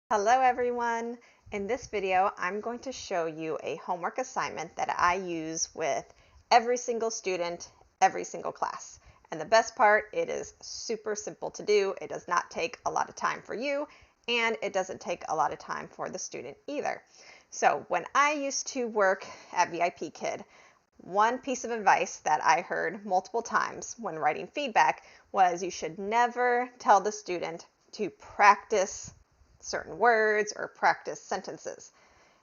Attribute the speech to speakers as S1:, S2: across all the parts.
S1: Hello everyone! In this video, I'm going to show you a homework assignment that I use with every single student, every single class. And the best part, it is super simple to do. It does not take a lot of time for you, and it doesn't take a lot of time for the student either. So when I used to work at VIP Kid, one piece of advice that I heard multiple times when writing feedback was you should never tell the student to practice certain words or practice sentences.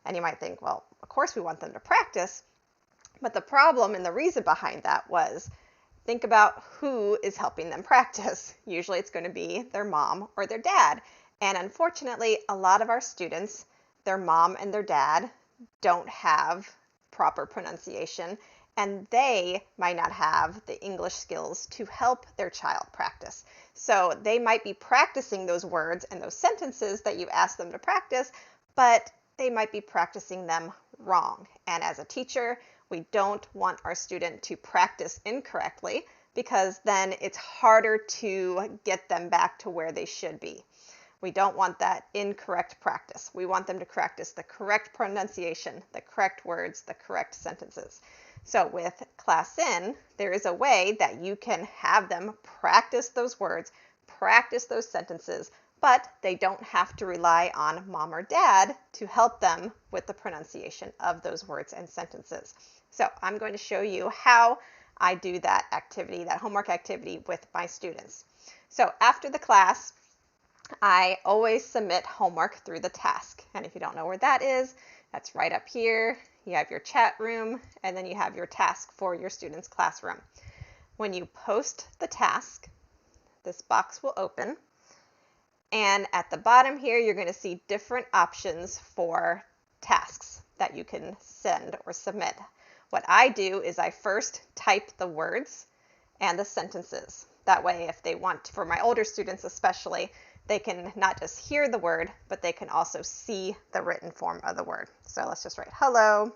S1: And you might think, well, of course we want them to practice, but the problem and the reason behind that was think about who is helping them practice. Usually it's going to be their mom or their dad. And unfortunately, a lot of our students, their mom and their dad don't have proper pronunciation, and they might not have the English skills to help their child practice. So they might be practicing those words and those sentences that you ask them to practice, but they might be practicing them wrong. And as a teacher, we don't want our student to practice incorrectly because then it's harder to get them back to where they should be. We don't want that incorrect practice. We want them to practice the correct pronunciation, the correct words, the correct sentences. So with ClassIn, there is a way that you can have them practice those words, practice those sentences, but they don't have to rely on mom or dad to help them with the pronunciation of those words and sentences. So I'm going to show you how I do that activity, that homework activity with my students. So after the class, I always submit homework through the task. And if you don't know where that is, that's right up here. You have your chat room, and then you have your task for your students' classroom. When you post the task, this box will open. And at the bottom here, you're going to see different options for tasks that you can send or submit. What I do is I first type the words and the sentences. That way, if they want, for my older students especially, they can not just hear the word, but they can also see the written form of the word. So let's just write, hello,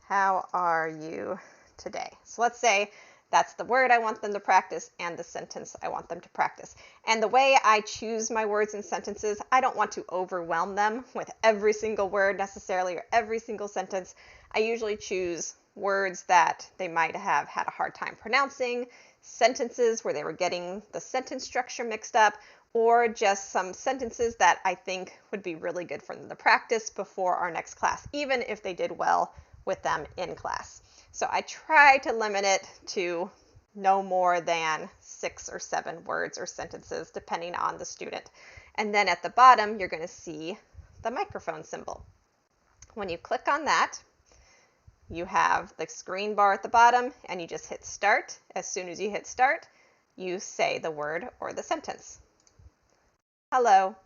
S1: how are you today? So let's say that's the word I want them to practice and the sentence I want them to practice. And the way I choose my words and sentences, I don't want to overwhelm them with every single word necessarily or every single sentence. I usually choose words that they might have had a hard time pronouncing, sentences where they were getting the sentence structure mixed up, or just some sentences that I think would be really good for them to practice before our next class, even if they did well with them in class. So I try to limit it to no more than 6 or 7 words or sentences, depending on the student. And then at the bottom, you're going to see the microphone symbol. When you click on that, you have the screen bar at the bottom, and you just hit start. As soon as you hit start, you say the word or the sentence. Hello.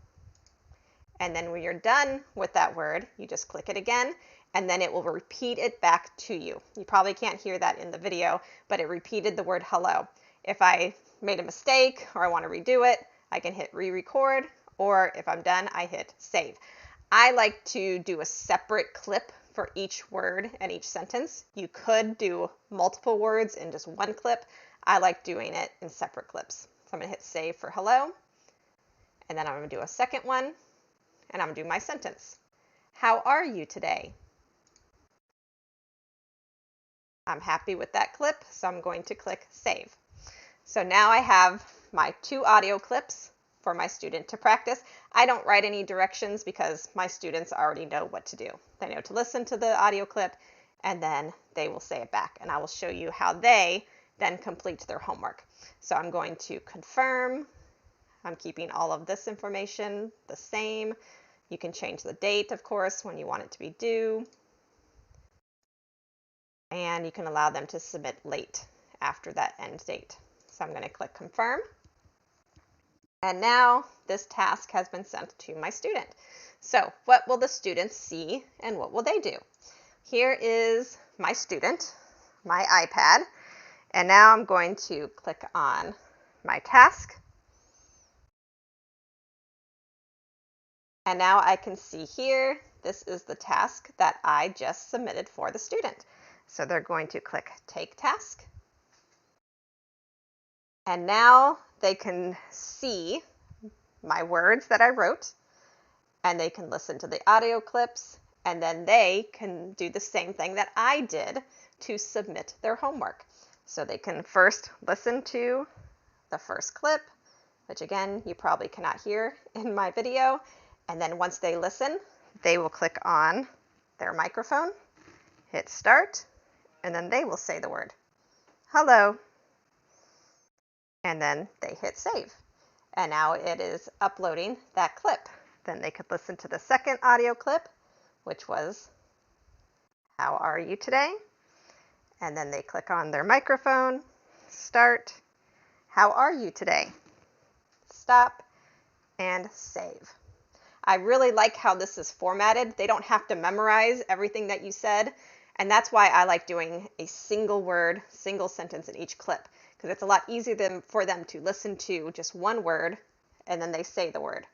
S1: And then when you're done with that word, you just click it again, and then it will repeat it back to you. You probably can't hear that in the video, but it repeated the word hello. If I made a mistake or I want to redo it, I can hit re-record, or if I'm done, I hit save. I like to do a separate clip for each word and each sentence. You could do multiple words in just one clip. I like doing it in separate clips. So I'm going to hit save for hello. And then I'm going to do a second one, and I'm going to do my sentence. How are you today? I'm happy with that clip, so I'm going to click save. So now I have my 2 audio clips for my student to practice. I don't write any directions because my students already know what to do. They know to listen to the audio clip, and then they will say it back, and I will show you how they then complete their homework. So I'm going to confirm. I'm keeping all of this information the same. You can change the date, of course, when you want it to be due. And you can allow them to submit late after that end date. So I'm going to click confirm. And now this task has been sent to my student. So what will the students see and what will they do? Here is my student, my iPad. And now I'm going to click on my task. And now I can see here, this is the task that I just submitted for the student. So they're going to click Take Task. And now they can see my words that I wrote and they can listen to the audio clips, and then they can do the same thing that I did to submit their homework. So they can first listen to the first clip, which again, you probably cannot hear in my video. And then once they listen, they will click on their microphone, hit start, and then they will say the word, hello. And then they hit save. And now it is uploading that clip. Then they could listen to the second audio clip, which was, how are you today? And then they click on their microphone, start, how are you today? Stop, and save. I really like how this is formatted. They don't have to memorize everything that you said. And that's why I like doing a single word, single sentence in each clip, because it's a lot easier for them to listen to just one word and then they say the word.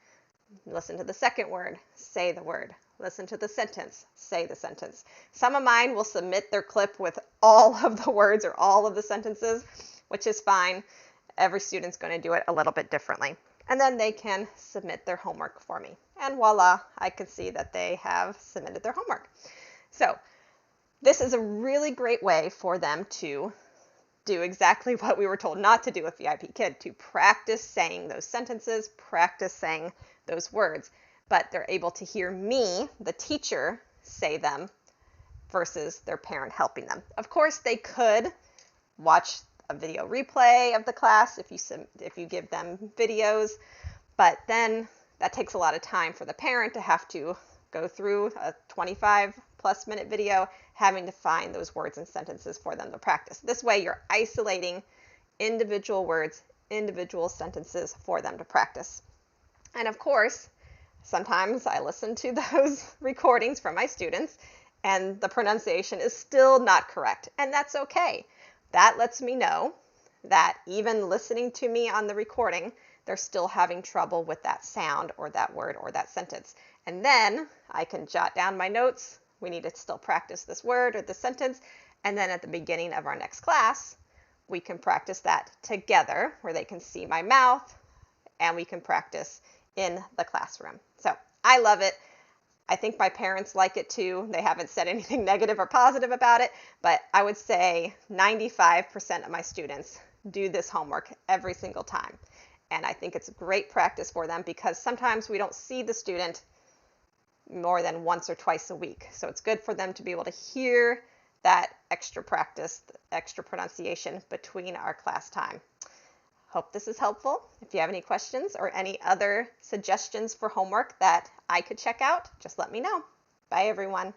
S1: Listen to the second word, say the word. Listen to the sentence, say the sentence. Some of mine will submit their clip with all of the words or all of the sentences, which is fine. Every student's going to do it a little bit differently. And then they can submit their homework for me. And voila, I can see that they have submitted their homework. So this is a really great way for them to do exactly what we were told not to do with VIP Kid, to practice saying those sentences, practice saying those words. But they're able to hear me, the teacher, say them versus their parent helping them. Of course, they could watch a video replay of the class if you give them videos, but then that takes a lot of time for the parent to have to go through a 25+ minute video having to find those words and sentences for them to practice. This way you're isolating individual words, individual sentences for them to practice. And of course, sometimes I listen to those recordings from my students and the pronunciation is still not correct, and that's okay. That lets me know that even listening to me on the recording, they're still having trouble with that sound or that word or that sentence. And then I can jot down my notes. We need to still practice this word or this sentence. And then at the beginning of our next class, we can practice that together where they can see my mouth and we can practice in the classroom. So I love it. I think my parents like it too. They haven't said anything negative or positive about it, but I would say 95% of my students do this homework every single time. And I think it's great practice for them because sometimes we don't see the student more than once or twice a week. So it's good for them to be able to hear that extra practice, extra pronunciation between our class time. Hope this is helpful. If you have any questions or any other suggestions for homework that I could check out, just let me know. Bye, everyone.